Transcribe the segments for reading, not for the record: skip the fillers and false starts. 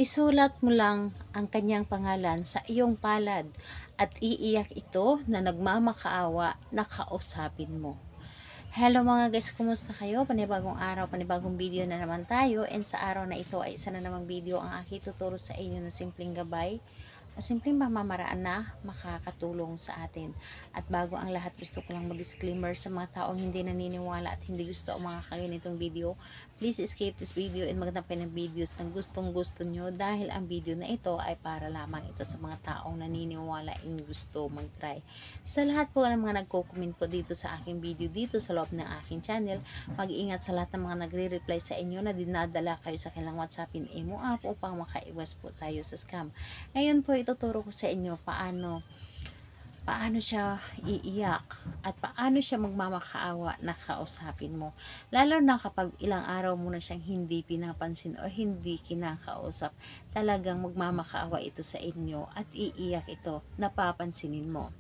Isulat mo lang ang kanyang pangalan sa iyong palad at iiyak ito na nagmamakaawa na kausapin mo. Hello mga guys, kumusta kayo? Panibagong araw, panibagong video na naman tayo, and sa araw na ito ay isa na namang video ang aking tuturo sa inyo na simpleng gabay o simpleng pamamaraan na makakatulong sa atin. At bago ang lahat, gusto ko lang mag-disclaimer sa mga taong hindi naniniwala at hindi gusto o mga ganitong video. Please escape this video and maghanap ng videos na gustong gusto nyo, dahil ang video na ito ay para lamang ito sa mga taong naniniwala and gusto mag-try. Sa lahat po ng mga nagko-comment po dito sa aking video dito sa loob ng aking channel, mag-iingat sa lahat ng mga nagre-reply sa inyo na dinadala kayo sa kanilang WhatsApp in Imo app upang makaiwas po tayo sa scam. Ngayon po ituturo ko sa inyo paano siya iiyak at paano siya magmamakaawa na kausapin mo. Lalo na kapag ilang araw mo na siyang hindi pinapansin o hindi kinakausap, talagang magmamakaawa ito sa inyo at iiyak ito na papansinin mo.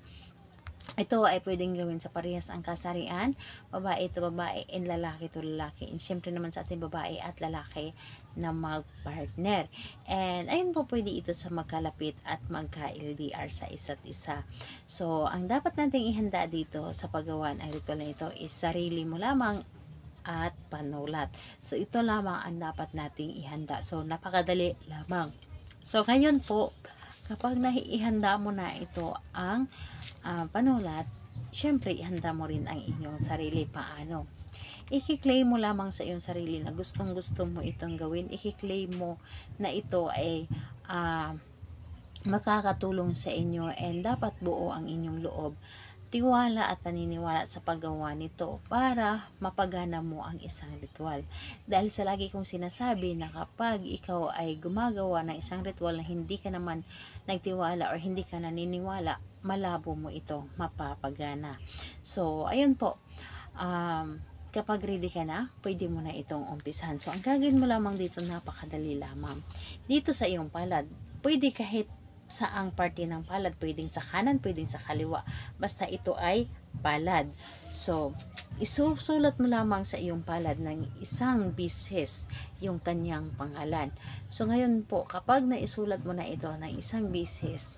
Ito ay pwedeng gawin sa parehas ang kasarian, babae ito babae and lalaki ito lalaki. And syempre naman sa ating babae at lalaki na mag-partner. And ayun po, pwede ito sa magkalapit at magka-LDR sa isa't isa. So, ang dapat nating ihanda dito sa paggawa ng ritual na ito is sarili mo lamang at panulat. So, ito lamang ang dapat nating ihanda. So, napakadali lamang. So, ngayon po, kapag naihanda mo na ito ang panulat, syempre ihanda mo rin ang inyong sarili. Paano? I-claim mo lamang sa iyong sarili na gustong gusto mo itong gawin. I-claim mo na ito ay makakatulong sa inyo and dapat buo ang inyong loob, tiwala at paniniwala sa paggawa nito para mapagana mo ang isang ritual. Dahil sa lagi kong sinasabi na kapag ikaw ay gumagawa ng isang ritual na hindi ka naman nagtiwala or hindi ka naniniwala, malabo mo ito mapapagana. So, ayun po. Kapag ready ka na, pwede mo na itong umpisahan. So, ang gagawin mo lamang dito, napakadali lamang. Dito sa iyong palad, pwede kahit saang parte ng palad, pwedeng sa kanan, pwedeng sa kaliwa, basta ito ay palad. So, isusulat mo lamang sa iyong palad ng isang bisis yung kanyang pangalan. So, ngayon po, kapag naisulat mo na ito ng isang bisis,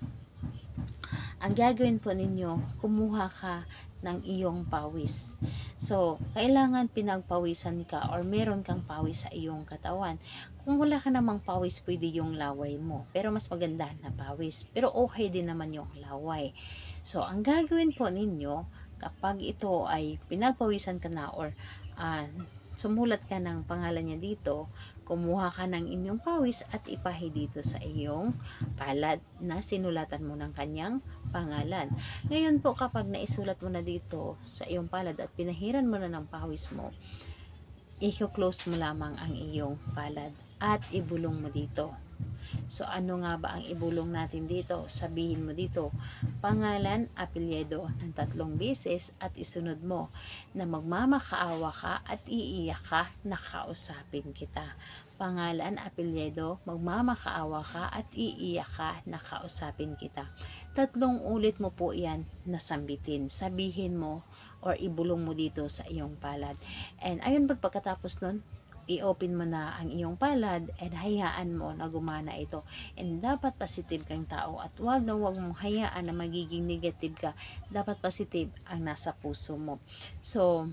ang gagawin po ninyo, kumuha ka ng iyong pawis. So, kailangan pinagpawisan ka or meron kang pawis sa iyong katawan. Kung wala ka namang pawis, pwede yung laway mo. Pero mas maganda na pawis. Pero okay din naman yung laway. So, ang gagawin po ninyo, kapag ito ay pinagpawisan ka na or sumulat ka ng pangalan niya dito, kumuha ka ng inyong pawis at ipahi dito sa iyong palad na sinulatan mo ng kanyang pangalan. Ngayon po, kapag naisulat mo na dito sa iyong palad at pinahiran mo na ng pawis mo, i-close mo lamang ang iyong palad at ibulong mo dito. So, ano nga ba ang ibulong natin dito? Sabihin mo dito, pangalan, apelyido ng 3 beses at isunod mo na magmamakaawa ka at iiyak ka na kausapin kita. Pangalan, apelyido, magmamakaawa ka at iiyak ka na kausapin kita. 3 ulit mo po yan nasambitin. Sabihin mo or ibulong mo dito sa iyong palad. And ayun, pagkatapos nun, i-open mo na ang iyong palad and hayaan mo na gumana ito. And dapat positive kang tao at wag mong hayaan na magiging negative ka. Dapat positive ang nasa puso mo. So,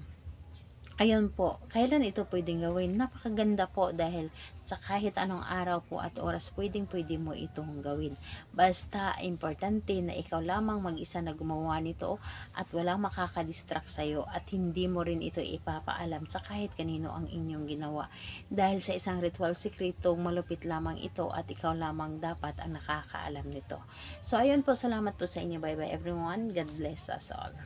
ayun po, kailan ito pwedeng gawin? Napakaganda po dahil sa kahit anong araw po at oras, pwede mo itong gawin. Basta, importante na ikaw lamang mag-isa na gumawa nito at walang makakadistract sa'yo at hindi mo rin ito ipapaalam sa kahit kanino ang inyong ginawa. Dahil sa isang ritual secreto, malupit lamang ito at ikaw lamang dapat ang nakakaalam nito. So, ayun po, salamat po sa inyo. Bye-bye everyone. God bless us all.